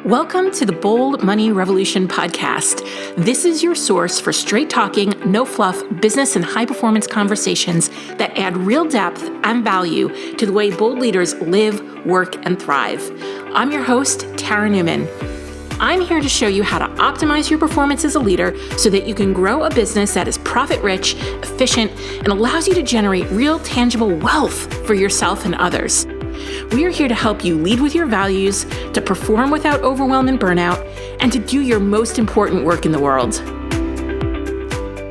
Welcome to the Bold Money Revolution podcast. This is your source for straight talking, no fluff, business and high performance conversations that add real depth and value to the way bold leaders live, work, and thrive. I'm your host, Tara Newman. I'm here to show you how to optimize your performance as a leader so that you can grow a business that is profit-rich, efficient, and allows you to generate real, tangible wealth for yourself and others. We are here to help you lead with your values, to perform without overwhelm and burnout, and to do your most important work in the world.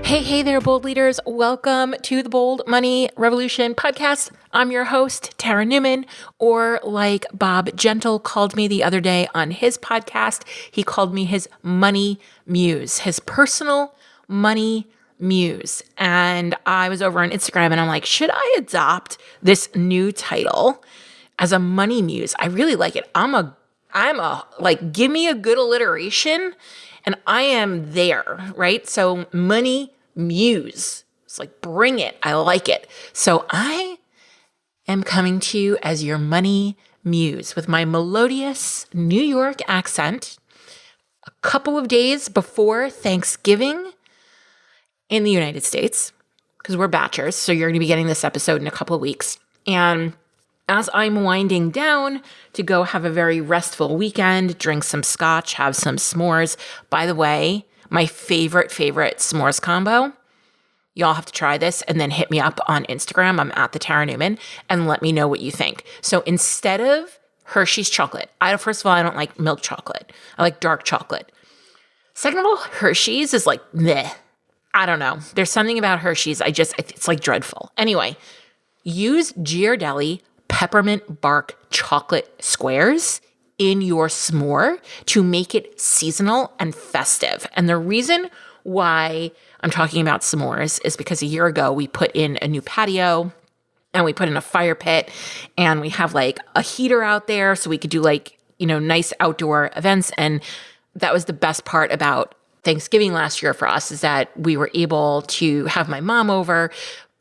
Hey there, bold leaders. Welcome to the Bold Money Revolution podcast. I'm your host, Tara Newman, or like Bob Gentle called me the other day on his podcast, he called me his money muse, his personal money muse. And I was over on Instagram and I'm like, should I adopt this new title as a money muse? I really like it. I'm a like, give me a good alliteration and I am there, right? So money muse. It's like, bring it. I like it. So I am coming to you as your money muse with my melodious New York accent a couple of days before Thanksgiving in the United States, because we're batchers. So you're going to be getting this episode in a couple of weeks. And as I'm winding down to go have a very restful weekend, drink some scotch, have some s'mores. By the way, my favorite s'mores combo, y'all have to try this and then hit me up on Instagram. I'm at the Tara Newman and let me know what you think. So instead of Hershey's chocolate, first of all, I don't like milk chocolate. I like dark chocolate. Second of all, Hershey's is like, meh. I don't know. There's something about Hershey's. It's like dreadful. Anyway, use Ghirardelli peppermint bark chocolate squares in your s'more to make it seasonal and festive. And the reason why I'm talking about s'mores is because a year ago we put in a new patio and we put in a fire pit and we have like a heater out there so we could do like, nice outdoor events. And that was the best part about Thanksgiving last year for us, is that we were able to have my mom over.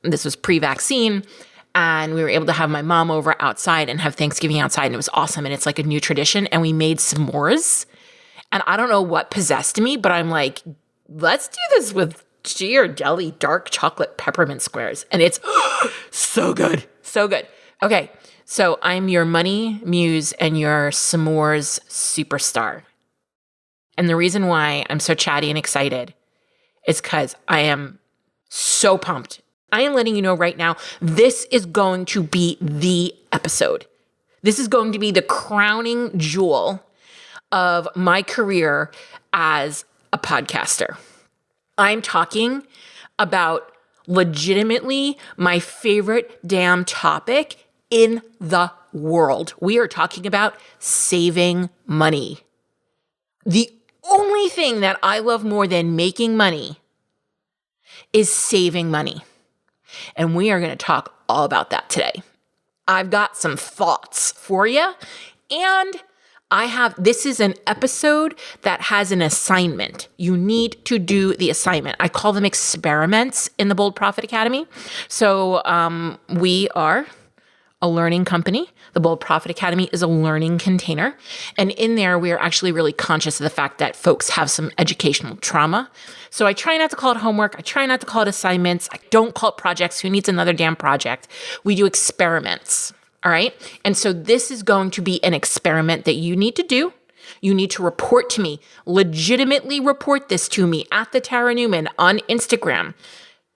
This was pre-vaccine. And we were able to have my mom over outside and have Thanksgiving outside. And it was awesome. And it's like a new tradition. And we made s'mores. And I don't know what possessed me, but I'm like, let's do this with Ghirardelli dark chocolate peppermint squares. And it's so good. So good. Okay. So I'm your money muse and your s'mores superstar. And the reason why I'm so chatty and excited is because I am so pumped. I am letting you know right now, this is going to be the episode. This is going to be the crowning jewel of my career as a podcaster. I'm talking about legitimately my favorite damn topic in the world. We are talking about saving money. The only thing that I love more than making money is saving money. And we are going to talk all about that today. I've got some thoughts for you. And this is an episode that has an assignment. You need to do the assignment. I call them experiments in the Bold Profit Academy. So we are a learning company. The Bold Profit Academy is a learning container. And in there, we are actually really conscious of the fact that folks have some educational trauma. So I try not to call it homework. I try not to call it assignments. I don't call it projects. Who needs another damn project? We do experiments. All right. And so this is going to be an experiment that you need to do. You need to report to me, legitimately report this to me at the Tara Newman on Instagram.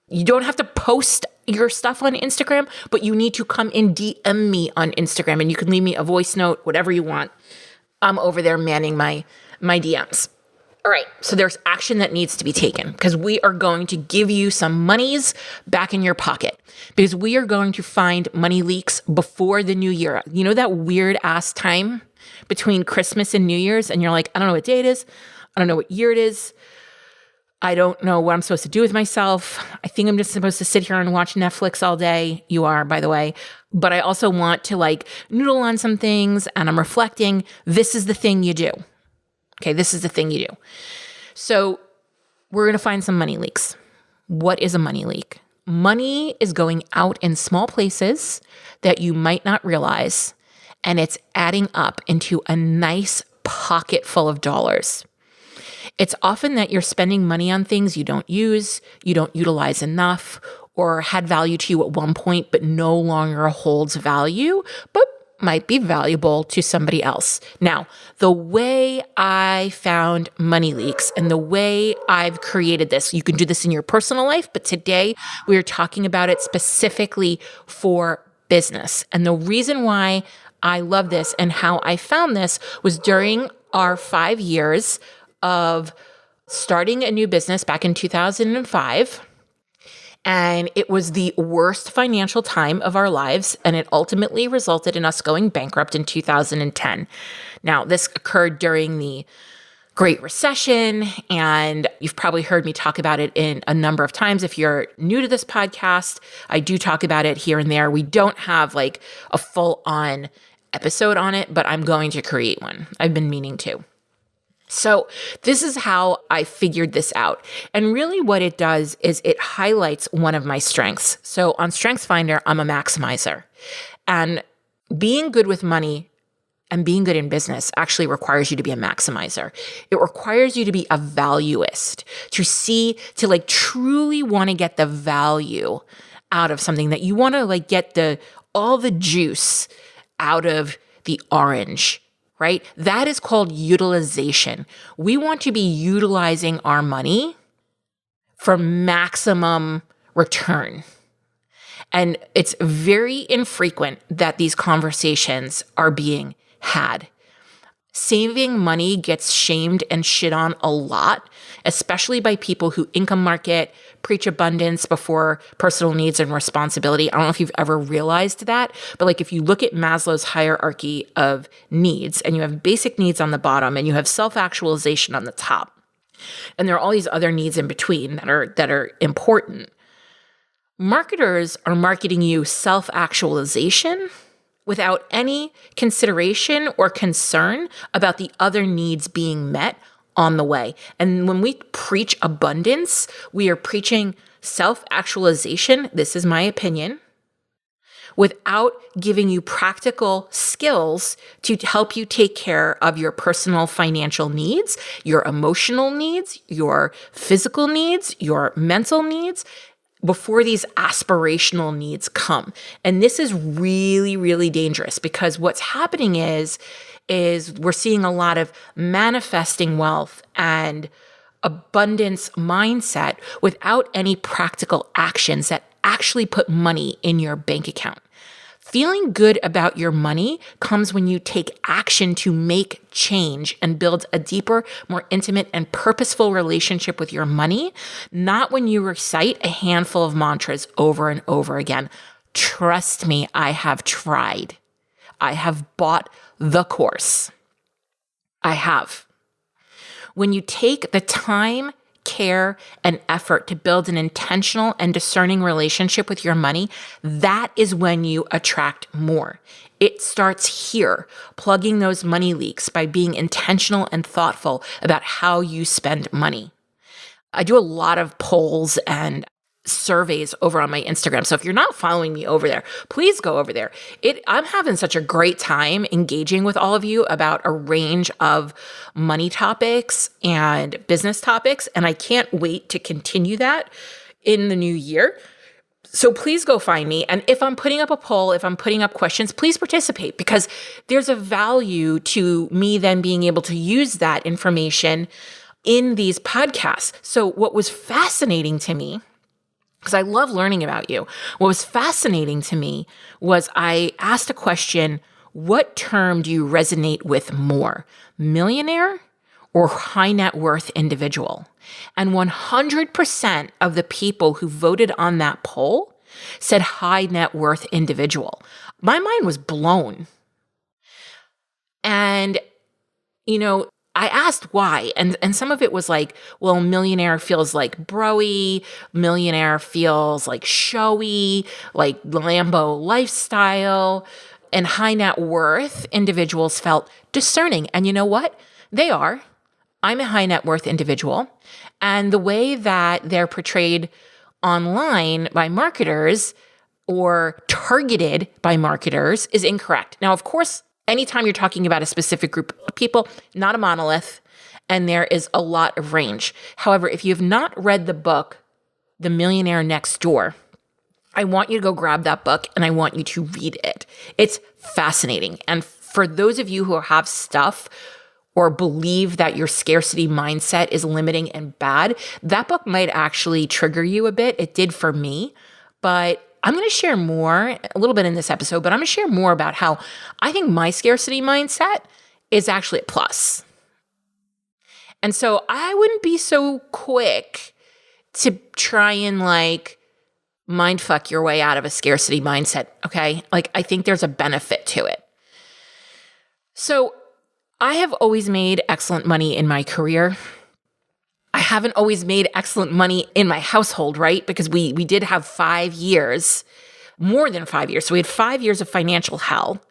You don't have to post your stuff on Instagram, but you need to come and DM me on Instagram, and you can leave me a voice note, whatever you want. I'm over there manning my DMs. All right, so there's action that needs to be taken because we are going to give you some monies back in your pocket because we are going to find money leaks before the new year. You know that weird ass time between Christmas and New Year's, and you're like, I don't know what day it is. I don't know what year it is. I don't know what I'm supposed to do with myself. I think I'm just supposed to sit here and watch Netflix all day. You are, by the way. But I also want to like noodle on some things and I'm reflecting. This is the thing you do. Okay, this is the thing you do. So we're going to find some money leaks. What is a money leak? Money is going out in small places that you might not realize, and it's adding up into a nice pocket full of dollars. It's often that you're spending money on things you don't use, you don't utilize enough, or had value to you at one point, but no longer holds value, but might be valuable to somebody else. Now, the way I found money leaks and the way I've created this, you can do this in your personal life, but today we're talking about it specifically for business. And the reason why I love this and how I found this was during our 5 years of starting a new business back in 2005. And it was the worst financial time of our lives, and it ultimately resulted in us going bankrupt in 2010. Now, this occurred during the Great Recession, and you've probably heard me talk about it in a number of times. If you're new to this podcast, I do talk about it here and there. We don't have like a full-on episode on it, but I'm going to create one. I've been meaning to. So this is how I figured this out. And really what it does is it highlights one of my strengths. So on StrengthsFinder, I'm a maximizer. And being good with money and being good in business actually requires you to be a maximizer. It requires you to be a valuist, to like truly want to get the value out of something, that you want to like get all the juice out of the orange. Right? That is called utilization. We want to be utilizing our money for maximum return. And it's very infrequent that these conversations are being had. Saving money gets shamed and shit on a lot, especially by people who income market, preach abundance before personal needs and responsibility. I don't know if you've ever realized that, but like if you look at Maslow's hierarchy of needs and you have basic needs on the bottom and you have self-actualization on the top, and there are all these other needs in between that are important. Marketers are marketing you self-actualization without any consideration or concern about the other needs being met on the way. And when we preach abundance, we are preaching self-actualization, this is my opinion, without giving you practical skills to help you take care of your personal financial needs, your emotional needs, your physical needs, your mental needs, before these aspirational needs come. And this is really, really dangerous because what's happening is we're seeing a lot of manifesting wealth and abundance mindset without any practical actions that actually put money in your bank account. Feeling good about your money comes when you take action to make change and build a deeper, more intimate and purposeful relationship with your money, not when you recite a handful of mantras over and over again. Trust me, I have tried. I have bought the course. I have. When you take the time, care, and effort to build an intentional and discerning relationship with your money, that is when you attract more. It starts here, plugging those money leaks by being intentional and thoughtful about how you spend money. I do a lot of polls and surveys over on my Instagram. So if you're not following me over there, please go over there. I'm having such a great time engaging with all of you about a range of money topics and business topics. And I can't wait to continue that in the new year. So please go find me. And if I'm putting up a poll, if I'm putting up questions, please participate because there's a value to me then being able to use that information in these podcasts. So what was fascinating to me, because I love learning about you. What was fascinating to me was I asked a question, what term do you resonate with more, millionaire or high net worth individual? And 100% of the people who voted on that poll said high net worth individual. My mind was blown. And, I asked why, and some of it was like, well, millionaire feels like bro-y, millionaire feels like showy, like Lambo lifestyle, and high net worth individuals felt discerning. And you know what? They are. I'm a high net worth individual, and the way that they're portrayed online by marketers or targeted by marketers is incorrect. Now, of course, anytime you're talking about a specific group of people, not a monolith, and there is a lot of range. However, if you have not read the book, The Millionaire Next Door, I want you to go grab that book and I want you to read it. It's fascinating. And for those of you who have stuff or believe that your scarcity mindset is limiting and bad, that book might actually trigger you a bit. It did for me, but I'm going to share more a little bit in this episode, but I'm going to share more about how I think my scarcity mindset is actually a plus. And so I wouldn't be so quick to try and mind fuck your way out of a scarcity mindset, okay? I think there's a benefit to it. So I have always made excellent money in my career. I haven't always made excellent money in my household, right? Because we did have 5 years, more than 5 years. So we had 5 years of financial hell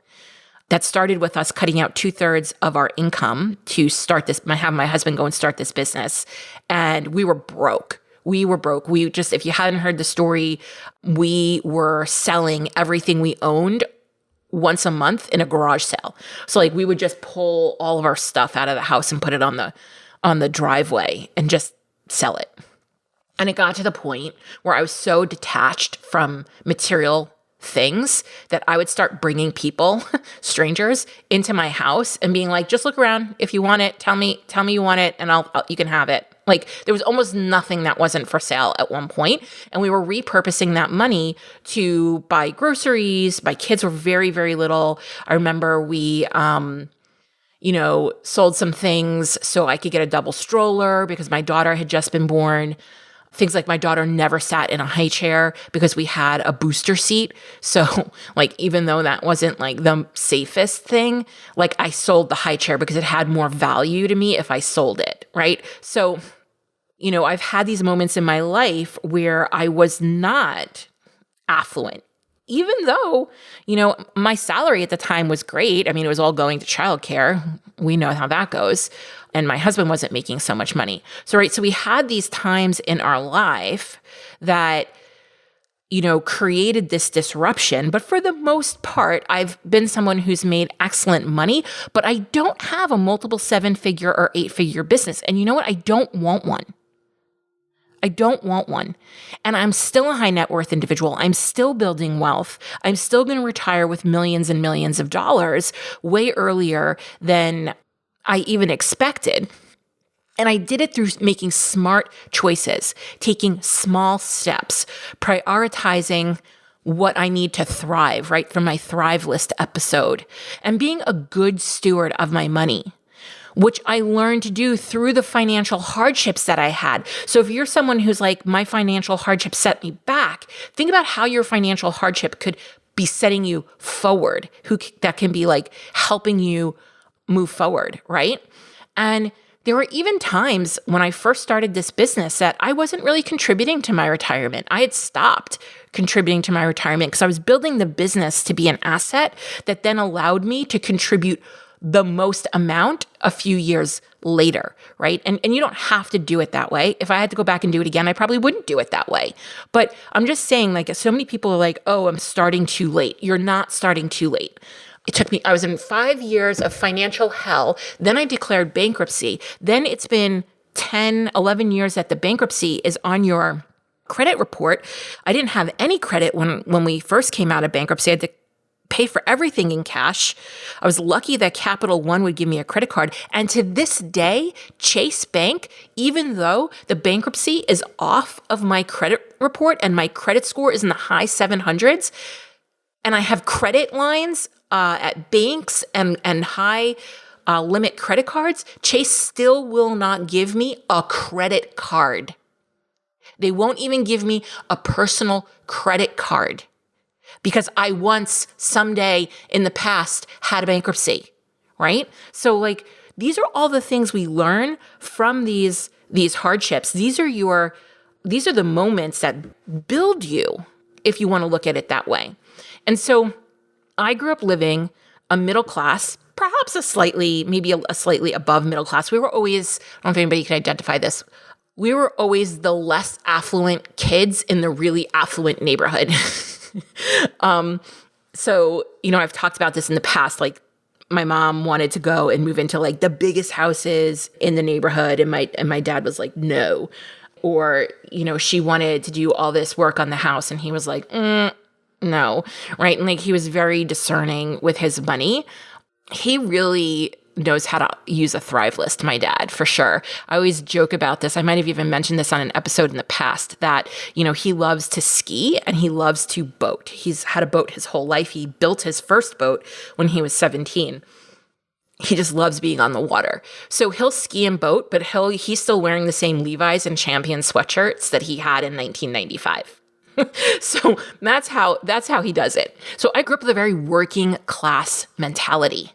that started with us cutting out 2/3 of our income to start this, have my husband go and start this business. And we were broke. We were broke. If you hadn't heard the story, we were selling everything we owned once a month in a garage sale. So we would just pull all of our stuff out of the house and put it on the driveway and just sell it. And it got to the point where I was so detached from material things that I would start bringing people, strangers, into my house and being like, just look around. If you want it, tell me you want it and you can have it. There was almost nothing that wasn't for sale at one point. And we were repurposing that money to buy groceries. My kids were very, very little. I remember we, sold some things so I could get a double stroller because my daughter had just been born. Things like my daughter never sat in a high chair because we had a booster seat. So even though that wasn't the safest thing, I sold the high chair because it had more value to me if I sold it, right? So, I've had these moments in my life where I was not affluent, even though, my salary at the time was great. I mean, it was all going to childcare. We know how that goes. And my husband wasn't making so much money. So we had these times in our life that, created this disruption. But for the most part, I've been someone who's made excellent money, but I don't have a multiple 7-figure or 8-figure business. And you know what? I don't want one. I don't want one. And I'm still a high net worth individual. I'm still building wealth. I'm still going to retire with millions and millions of dollars way earlier than I even expected. And I did it through making smart choices, taking small steps, prioritizing what I need to thrive, right? From my Thrive List episode, and being a good steward of my money, which I learned to do through the financial hardships that I had. So if you're someone who's my financial hardship set me back, think about how your financial hardship could be setting you forward, that can be helping you move forward, right? And there were even times when I first started this business that I wasn't really contributing to my retirement. I had stopped contributing to my retirement because I was building the business to be an asset that then allowed me to contribute the most amount a few years later, right? And you don't have to do it that way. If I had to go back and do it again, I probably wouldn't do it that way. But I'm just saying, so many people are oh, I'm starting too late. You're not starting too late. I was in 5 years of financial hell. Then I declared bankruptcy. Then it's been 10, 11 years that the bankruptcy is on your credit report. I didn't have any credit when we first came out of bankruptcy. I had to pay for everything in cash. I was lucky that Capital One would give me a credit card. And to this day, Chase Bank, even though the bankruptcy is off of my credit report and my credit score is in the high 700s, and I have credit lines at banks and high limit credit cards, Chase still will not give me a credit card. They won't even give me a personal credit card because I once, someday in the past, had a bankruptcy, right? So these are all the things we learn from these hardships. These are the moments that build you, if you want to look at it that way. And so I grew up living a middle class, perhaps maybe a slightly above middle class. We were always, I don't know if anybody can identify this, we were always the less affluent kids in the really affluent neighborhood. So, I've talked about this in the past, my mom wanted to go and move into like the biggest houses in the neighborhood. And my dad was like, no. Or, she wanted to do all this work on the house. And he was like, no. Right. And like, he was very discerning with his money. He really knows how to use a Thrive list, my dad, for sure. I always joke about this. I might have even mentioned this on an episode in the past that, he loves to ski and he loves to boat. He's had a boat his whole life. He built his first boat when he was 17. He just loves being on the water. So he'll ski and boat, but he's still wearing the same Levi's and Champion sweatshirts that he had in 1995. So that's how he does it. So I grew up with a very working class mentality.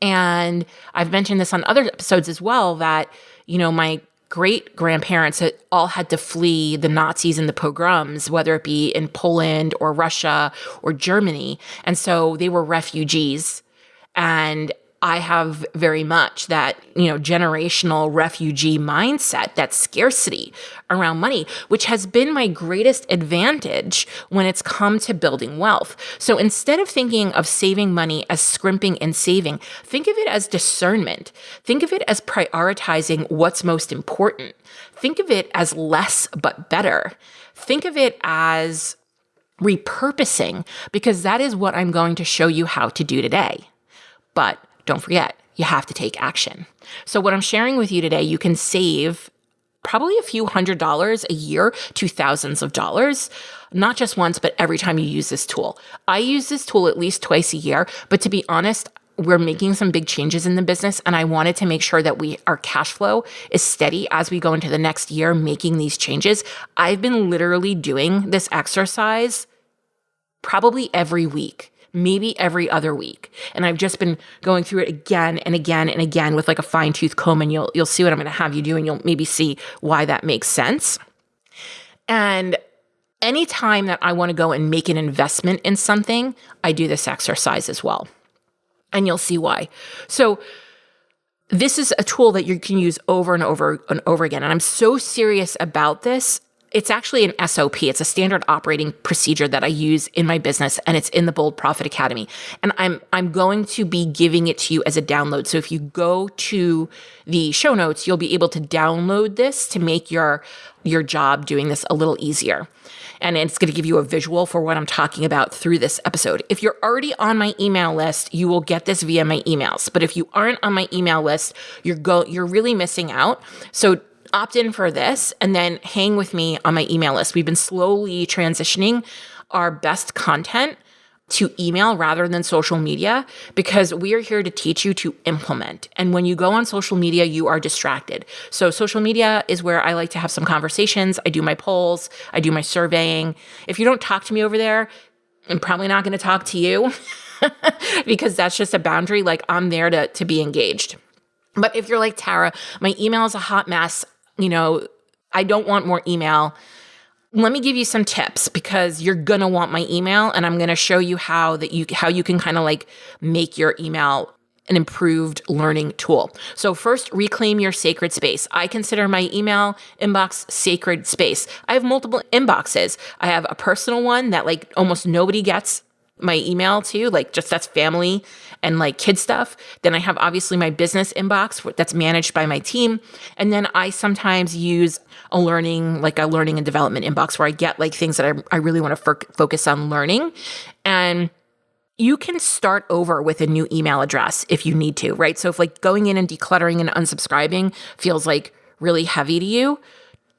And I've mentioned this on other episodes as well that, my great-grandparents all had to flee the Nazis and the pogroms, whether it be in Poland or Russia or Germany. And so they were refugees. And I have very much that, generational refugee mindset, that scarcity around money, which has been my greatest advantage when it's come to building wealth. So instead of thinking of saving money as scrimping and saving, think of it as discernment. Think of it as prioritizing what's most important. Think of it as less but better. Think of it as repurposing, because that is what I'm going to show you how to do today. But don't forget, you have to take action. So what I'm sharing with you today, you can save probably a few $100s a year to thousands of dollars, not just once, but every time you use this tool. I use this tool at least twice a year, but to be honest, we're making some big changes in the business, and I wanted to make sure that our cash flow is steady as we go into the next year making these changes. I've been literally doing this exercise probably every week, maybe every other week. And I've just been going through it again and again and again with like a fine-tooth comb, and you'll see what I'm going to have you do, and you'll maybe see why that makes sense. And anytime that I want to go and make an investment in something, I do this exercise as well. And you'll see why. So this is a tool that you can use over and over and over again. And I'm so serious about this. It's actually an SOP. It's a standard operating procedure that I use in my business, and it's in the Bold Profit Academy. And I'm going to be giving it to you as a download. So if you go to the show notes, you'll be able to download this to make your job doing this a little easier. And it's going to give you a visual for what I'm talking about through this episode. If you're already on my email list, you will get this via my emails. But if you aren't on my email list, you're really missing out. So opt in for this and then hang with me on my email list. We've been slowly transitioning our best content to email rather than social media, because we are here to teach you to implement. And when you go on social media, you are distracted. So social media is where I like to have some conversations. I do my polls. I do my surveying. If you don't talk to me over there, I'm probably not going to talk to you because that's just a boundary. Like, I'm there to be engaged. But if you're like, Tara, my email is a hot mess, I don't want more email. Let me give you some tips, because you're going to want my email, and I'm going to show you how you can kind of like make your email an improved learning tool. So first, reclaim your sacred space. I consider my email inbox sacred space. I have multiple inboxes. I have a personal one that like almost nobody gets my email to, like just that's family and like kid stuff. Then I have obviously my business inbox that's managed by my team. And then I sometimes use a learning and development inbox where I get like things that I really want to focus on learning. And you can start over with a new email address if you need to, right? So if like going in and decluttering and unsubscribing feels like really heavy to you,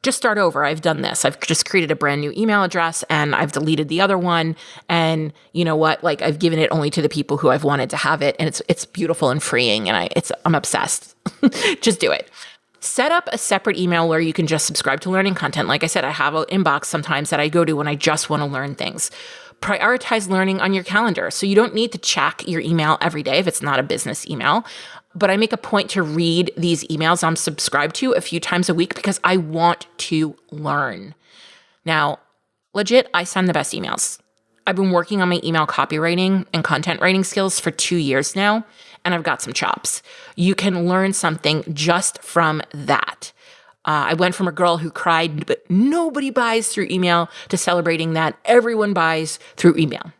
just start over. I've done this. I've just created a brand new email address and I've deleted the other one. And you know what? Like, I've given it only to the people who I've wanted to have it. And it's beautiful and freeing. And I'm obsessed. Just do it. Set up a separate email where you can just subscribe to learning content. Like I said, I have an inbox sometimes that I go to when I just want to learn things. Prioritize learning on your calendar. So you don't need to check your email every day if it's not a business email. But I make a point to read these emails I'm subscribed to a few times a week because I want to learn. Now, legit, I send the best emails. I've been working on my email copywriting and content writing skills for 2 years now, and I've got some chops. You can learn something just from that. I went from a girl who cried, but nobody buys through email, to celebrating that everyone buys through email.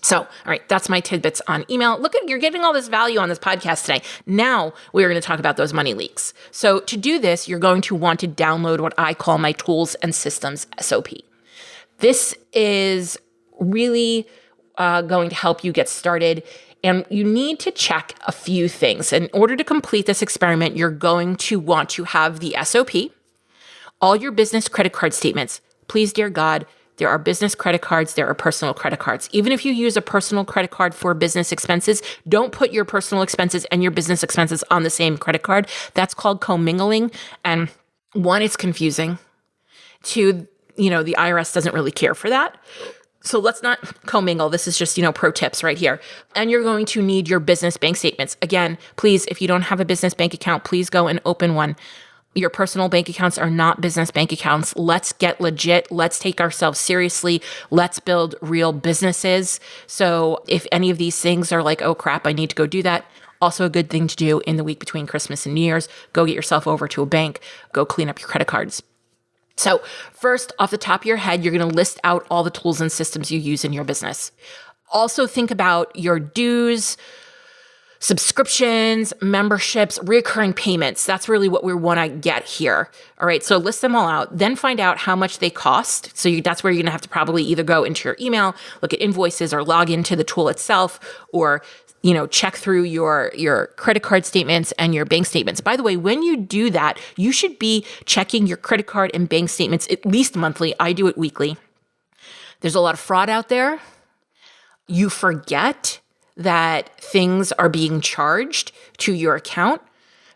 So, all right, that's my tidbits on email. Look at, you're getting all this value on this podcast today. Now we're going to talk about those money leaks. So to do this, you're going to want to download what I call my tools and systems SOP. This is really going to help you get started. And you need to check a few things. In order to complete this experiment, you're going to want to have the SOP, all your business credit card statements. Please, dear God, there are business credit cards, there are personal credit cards. Even if you use a personal credit card for business expenses, don't put your personal expenses and your business expenses on the same credit card. That's called commingling. And one, it's confusing. Two, the IRS doesn't really care for that. So let's not commingle. This is just, pro tips right here. And you're going to need your business bank statements. Again, please, if you don't have a business bank account, please go and open one. Your personal bank accounts are not business bank accounts. Let's get legit. Let's take ourselves seriously. Let's build real businesses. So if any of these things are like, oh crap, I need to go do that. Also a good thing to do in the week between Christmas and New Year's, go get yourself over to a bank, go clean up your credit cards. So first, off the top of your head, you're going to list out all the tools and systems you use in your business. Also think about your dues, subscriptions, memberships, recurring payments. That's really what we want to get here. All right. So list them all out, then find out how much they cost. So that's where you're going to have to probably either go into your email, look at invoices, or log into the tool itself, or check through your credit card statements and your bank statements. By the way, when you do that, you should be checking your credit card and bank statements at least monthly. I do it weekly. There's a lot of fraud out there. You forget that things are being charged to your account.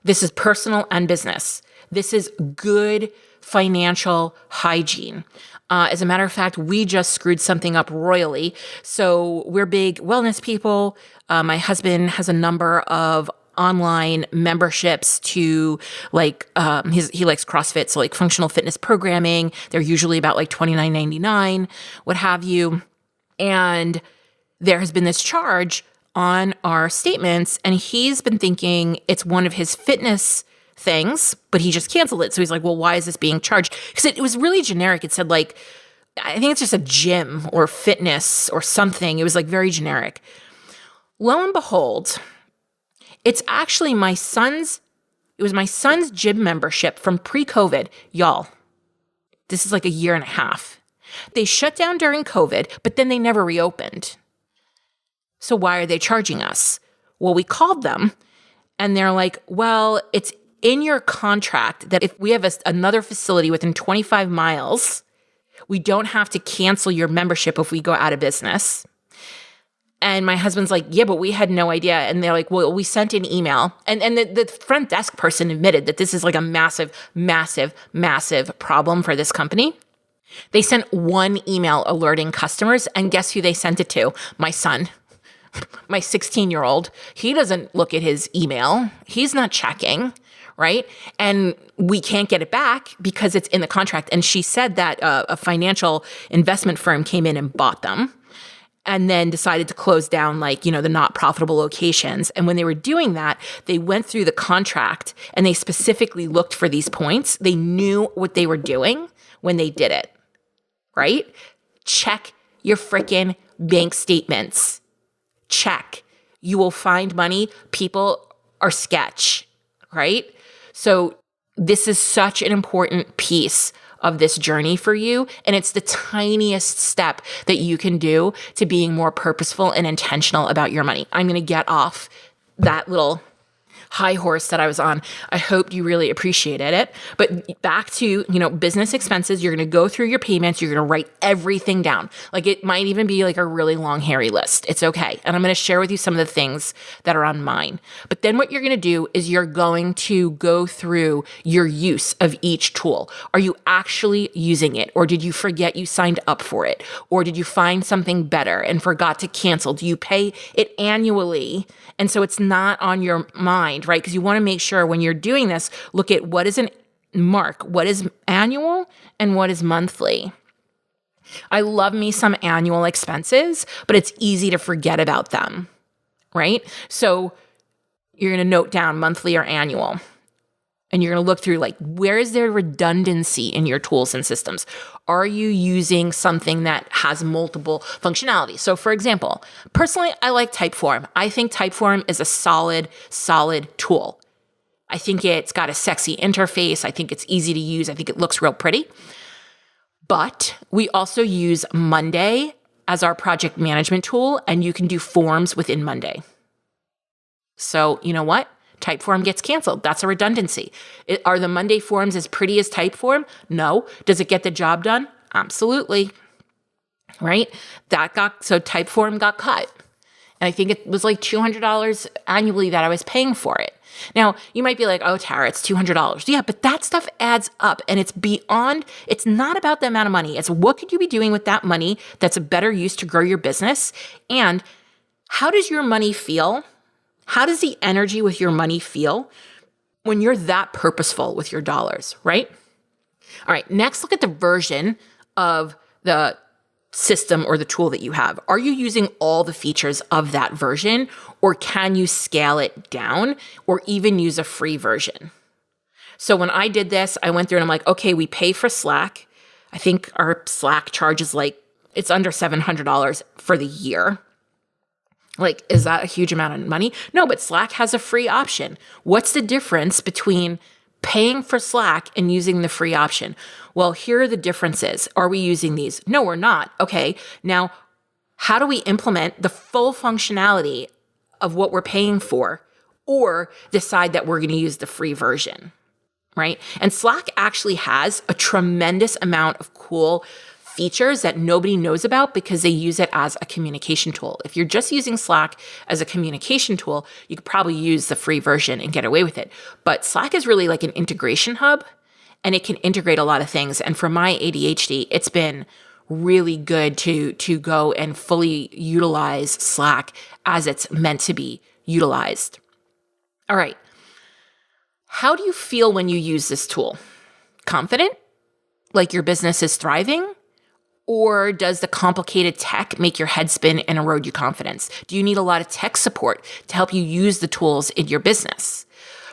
This is personal and business. This is good financial hygiene. As a matter of fact, we just screwed something up royally. So we're big wellness people. My husband has a number of online memberships to he likes CrossFit, so like functional fitness programming. They're usually about like $29.99, what have you. And there has been this charge on our statements, and he's been thinking it's one of his fitness things, but he just canceled it. So he's like, well, why is this being charged? Because it was really generic. It said I think it's just a gym or fitness or something. It was very generic. Lo and behold, it's actually my son's gym membership from pre-COVID. Y'all, this is like a year and a half. They shut down during COVID, but then they never reopened. So why are they charging us? Well, we called them and they're like, well, it's in your contract that if we have another facility within 25 miles, we don't have to cancel your membership if we go out of business. And my husband's like, yeah, but we had no idea. And they're like, well, we sent an email. And the front desk person admitted that this is like a massive, massive, massive problem for this company. They sent one email alerting customers, and guess who they sent it to? My son. My 16-year-old. He doesn't look at his email. He's not checking, right? And we can't get it back because it's in the contract. And she said that a financial investment firm came in and bought them and then decided to close down the not profitable locations. And when they were doing that, they went through the contract and they specifically looked for these points. They knew what they were doing when they did it, right? Check your frickin' bank statements. Check. You will find money. People are sketch, right? So this is such an important piece of this journey for you. And it's the tiniest step that you can do to being more purposeful and intentional about your money. I'm going to get off that little high horse that I was on. I hope you really appreciated it. But back to, business expenses, you're going to go through your payments. You're going to write everything down. It might even be a really long, hairy list. It's okay. And I'm going to share with you some of the things that are on mine. But then what you're going to do is you're going to go through your use of each tool. Are you actually using it? Or did you forget you signed up for it? Or did you find something better and forgot to cancel? Do you pay it annually? And so it's not on your mind, right? Because you want to make sure when you're doing this, look at what is what is annual and what is monthly. I love me some annual expenses, but it's easy to forget about them, right? So you're going to note down monthly or annual. And you're going to look through like, where is there redundancy in your tools and systems? Are you using something that has multiple functionality? So for example, personally, I like Typeform. I think Typeform is a solid tool. I think it's got a sexy interface. I think it's easy to use. I think it looks real pretty. But we also use Monday as our project management tool, and you can do forms within Monday. So you know what? Typeform gets canceled. That's a redundancy. Are the Monday forms as pretty as Typeform? No. Does it get the job done? Absolutely. Right? So Typeform got cut. And I think it was like $200 annually that I was paying for it. Now, you might be like, oh, Tara, it's $200. Yeah, but that stuff adds up, and it's not about the amount of money. It's what could you be doing with that money that's a better use to grow your business? And how does your money feel? How does the energy with your money feel when you're that purposeful with your dollars, right? All right, next, look at the version of the system or the tool that you have. Are you using all the features of that version, or can you scale it down or even use a free version? So when I did this, I went through and I'm like, okay, we pay for Slack. I think our Slack charge is it's under $700 for the year. Like, is that a huge amount of money? No, but Slack has a free option. What's the difference between paying for Slack and using the free option? Well, here are the differences. Are we using these? No, we're not. Okay, now how do we implement the full functionality of what we're paying for, or decide that we're going to use the free version, right? And Slack actually has a tremendous amount of cool features that nobody knows about because they use it as a communication tool. If you're just using Slack as a communication tool, you could probably use the free version and get away with it. But Slack is really like an integration hub, and it can integrate a lot of things. And for my ADHD, it's been really good to go and fully utilize Slack as it's meant to be utilized. All right. How do you feel when you use this tool? Confident? Like your business is thriving? Or does the complicated tech make your head spin and erode your confidence? Do you need a lot of tech support to help you use the tools in your business?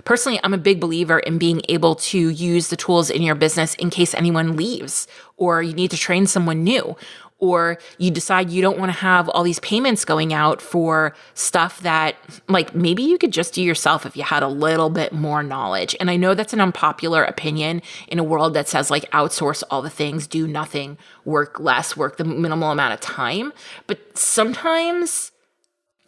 Personally, I'm a big believer in being able to use the tools in your business in case anyone leaves, or you need to train someone new, or you decide you don't want to have all these payments going out for stuff that like maybe you could just do yourself if you had a little bit more knowledge. And I know that's an unpopular opinion in a world that says like outsource all the things, do nothing, work less, work the minimal amount of time. But sometimes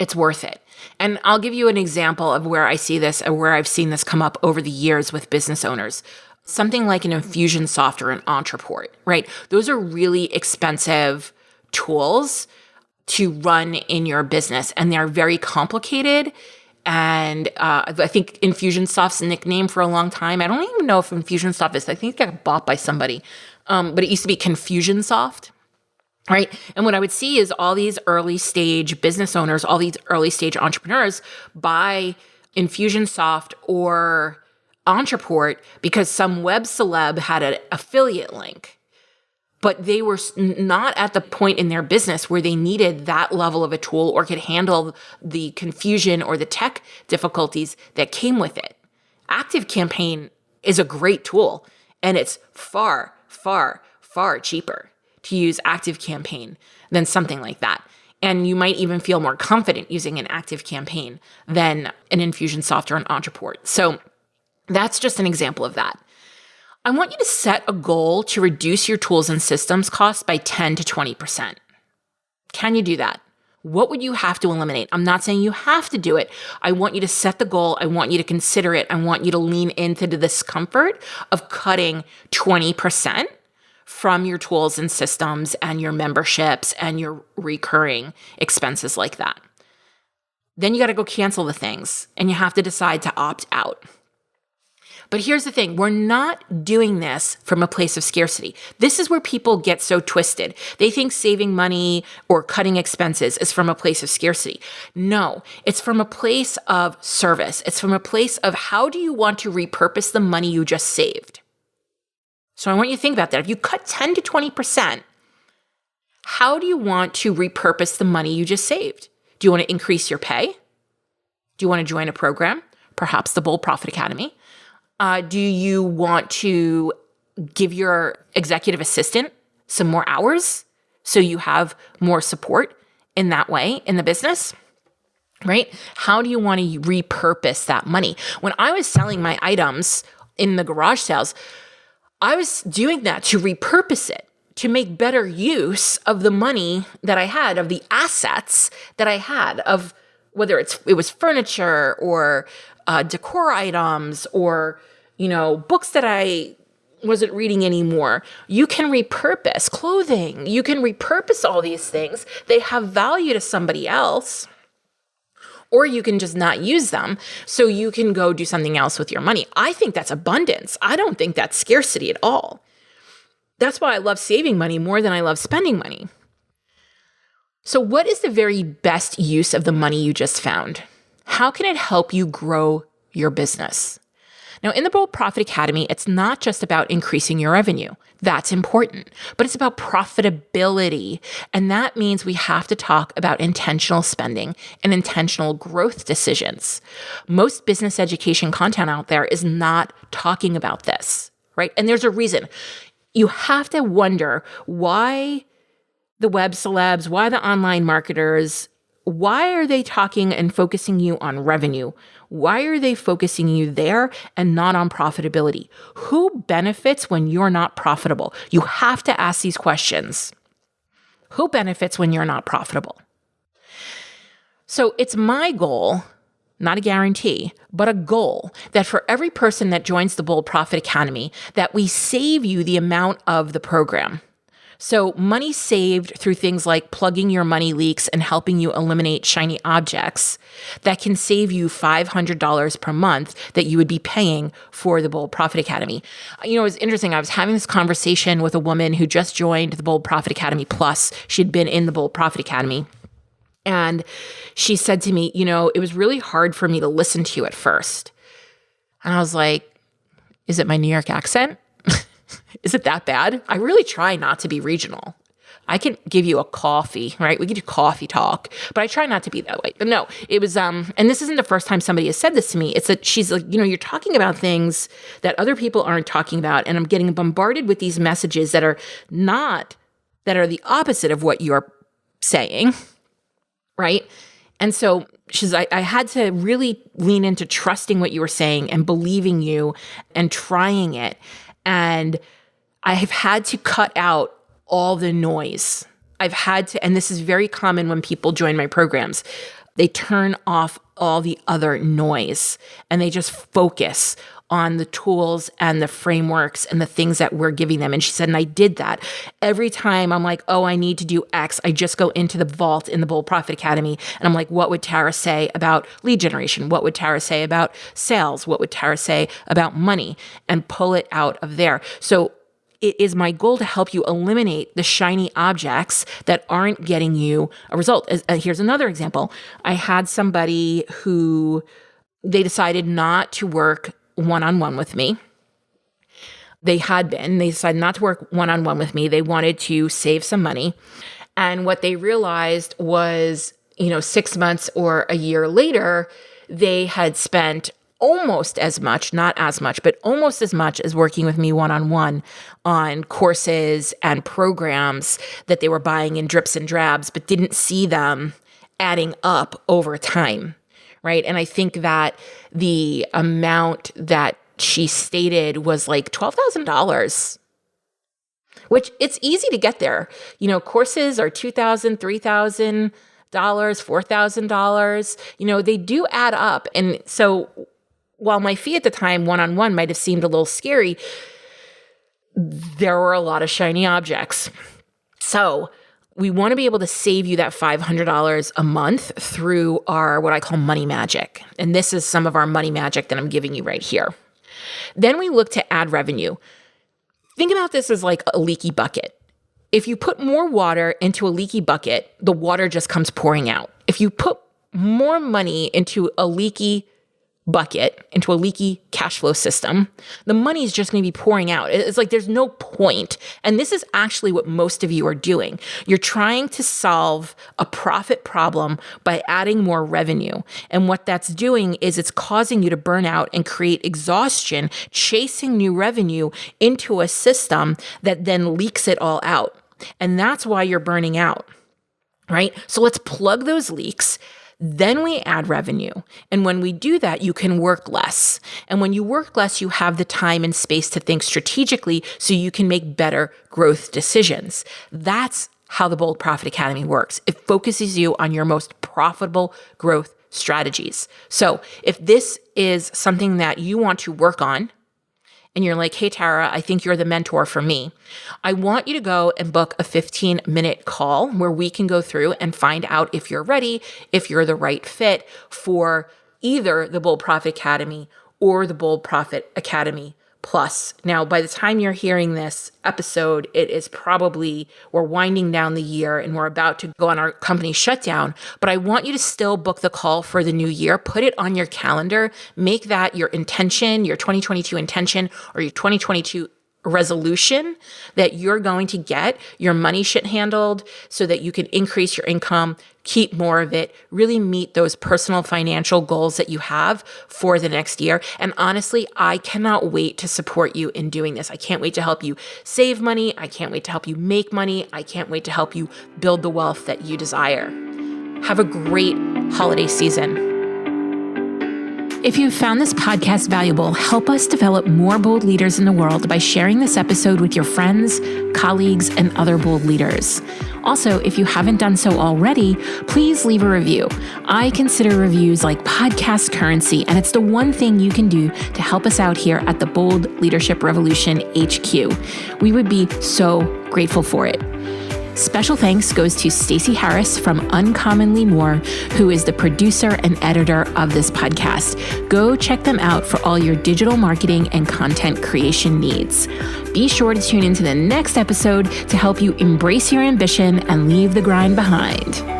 it's worth it. And I'll give you an example of where I see this and where I've seen this come up over the years with business owners. Something like an Infusionsoft or an Ontraport, right? Those are really expensive tools to run in your business, and they're very complicated. And I think Infusionsoft's nickname for a long time, I don't even know if Infusionsoft is, I think it got bought by somebody, but it used to be Confusionsoft. Right. And what I would see is all these early stage business owners, all these early stage entrepreneurs buy Infusionsoft or Ontraport because some web celeb had an affiliate link, but they were not at the point in their business where they needed that level of a tool or could handle the confusion or the tech difficulties that came with it. ActiveCampaign is a great tool, and it's far, far, far cheaper to use ActiveCampaign than something like that. And you might even feel more confident using an ActiveCampaign than an Infusionsoft or an Ontraport. So that's just an example of that. I want you to set a goal to reduce your tools and systems costs by 10 to 20%. Can you do that? What would you have to eliminate? I'm not saying you have to do it. I want you to set the goal. I want you to consider it. I want you to lean into the discomfort of cutting 20% from your tools and systems and your memberships and your recurring expenses like that. Then you got to go cancel the things, and you have to decide to opt out. But here's the thing. We're not doing this from a place of scarcity. This is where people get so twisted. They think saving money or cutting expenses is from a place of scarcity. No, it's from a place of service. It's from a place of how do you want to repurpose the money you just saved? So I want you to think about that. If you cut 10 to 20%, how do you want to repurpose the money you just saved? Do you want to increase your pay? Do you want to join a program? Perhaps the Bold Profit Academy. Do you want to give your executive assistant some more hours so you have more support in that way in the business? Right? How do you want to repurpose that money? When I was selling my items in the garage sales, I was doing that to repurpose it, to make better use of the money that I had, of the assets that I had, of whether it was furniture or decor items or, books that I wasn't reading anymore. You can repurpose clothing. You can repurpose all these things. They have value to somebody else. Or you can just not use them so you can go do something else with your money. I think that's abundance. I don't think that's scarcity at all. That's why I love saving money more than I love spending money. So what is the very best use of the money you just found? How can it help you grow your business? Now, in the Bold Profit Academy, it's not just about increasing your revenue. That's important, but it's about profitability. And that means we have to talk about intentional spending and intentional growth decisions. Most business education content out there is not talking about this, right? And there's a reason. You have to wonder why the web celebs, why the online marketers, why are they talking and focusing you on revenue? Why are they focusing you there and not on profitability? Who benefits when you're not profitable? You have to ask these questions. Who benefits when you're not profitable? So it's my goal, not a guarantee, but a goal that for every person that joins the Bold Profit Academy, that we save you the amount of the program. So money saved through things like plugging your money leaks and helping you eliminate shiny objects that can save you $500 per month that you would be paying for the Bold Profit Academy. It was interesting. I was having this conversation with a woman who just joined the Bold Profit Academy Plus. She'd been in the Bold Profit Academy. And she said to me, it was really hard for me to listen to you at first. And I was like, is it my New York accent? Is it that bad? I really try not to be regional. I can give you a coffee, right? We can do coffee talk, but I try not to be that way. But no, it was, and this isn't the first time somebody has said this to me. It's that she's like, you're talking about things that other people aren't talking about. And I'm getting bombarded with these messages that are the opposite of what you're saying, right? And so I had to really lean into trusting what you were saying and believing you and trying it. And I've had to cut out all the noise. And this is very common when people join my programs. They turn off all the other noise and they just focus on the tools and the frameworks and the things that we're giving them. And she said, and I did that. Every time I'm like, oh, I need to do X, I just go into the vault in the Bold Profit Academy. And I'm like, what would Tara say about lead generation? What would Tara say about sales? What would Tara say about money? And pull it out of there. So it is my goal to help you eliminate the shiny objects that aren't getting you a result. Here's another example. I had somebody who they decided not to work one-on-one with me. They decided not to work one-on-one with me. They wanted to save some money. And what they realized was, 6 months or a year later, they had spent almost as much, not as much, but almost as much as working with me one-on-one on courses and programs that they were buying in drips and drabs, but didn't see them adding up over time. Right. And I think that the amount that she stated was like $12,000, which it's easy to get there. Courses are $2,000, $3,000, $4,000. They do add up. And so while my fee at the time, one-on-one, might have seemed a little scary, there were a lot of shiny objects. So we want to be able to save you that $500 a month through our, what I call money magic. And this is some of our money magic that I'm giving you right here. Then we look to add revenue. Think about this as like a leaky bucket. If you put more water into a leaky bucket, the water just comes pouring out. If you put more money into a leaky bucket, into a leaky cash flow system, the money is just going to be pouring out. It's like there's no point. And this is actually what most of you are doing. You're trying to solve a profit problem by adding more revenue. And what that's doing is it's causing you to burn out and create exhaustion, chasing new revenue into a system that then leaks it all out. And that's why you're burning out, right? So let's plug those leaks. Then we add revenue. And when we do that, you can work less. And when you work less, you have the time and space to think strategically so you can make better growth decisions. That's how the Bold Profit Academy works. It focuses you on your most profitable growth strategies. So if this is something that you want to work on, and you're like, hey, Tara, I think you're the mentor for me, I want you to go and book a 15-minute call where we can go through and find out if you're ready, if you're the right fit for either the Bold Profit Academy or the Bold Profit Academy Plus. Now, by the time you're hearing this episode, it is probably, we're winding down the year and we're about to go on our company shutdown, but I want you to still book the call for the new year. Put it on your calendar. Make that your intention, your 2022 intention, or your 2022 resolution that you're going to get your money shit handled so that you can increase your income, keep more of it, really meet those personal financial goals that you have for the next year. And honestly, I cannot wait to support you in doing this. I can't wait to help you save money. I can't wait to help you make money. I can't wait to help you build the wealth that you desire. Have a great holiday season. If you found this podcast valuable, help us develop more bold leaders in the world by sharing this episode with your friends, colleagues, and other bold leaders. Also, if you haven't done so already, please leave a review. I consider reviews like podcast currency, and it's the one thing you can do to help us out here at the Bold Leadership Revolution HQ. We would be so grateful for it. Special thanks goes to Stacey Harris from Uncommonly More, who is the producer and editor of this podcast. Go check them out for all your digital marketing and content creation needs. Be sure to tune into the next episode to help you embrace your ambition and leave the grind behind.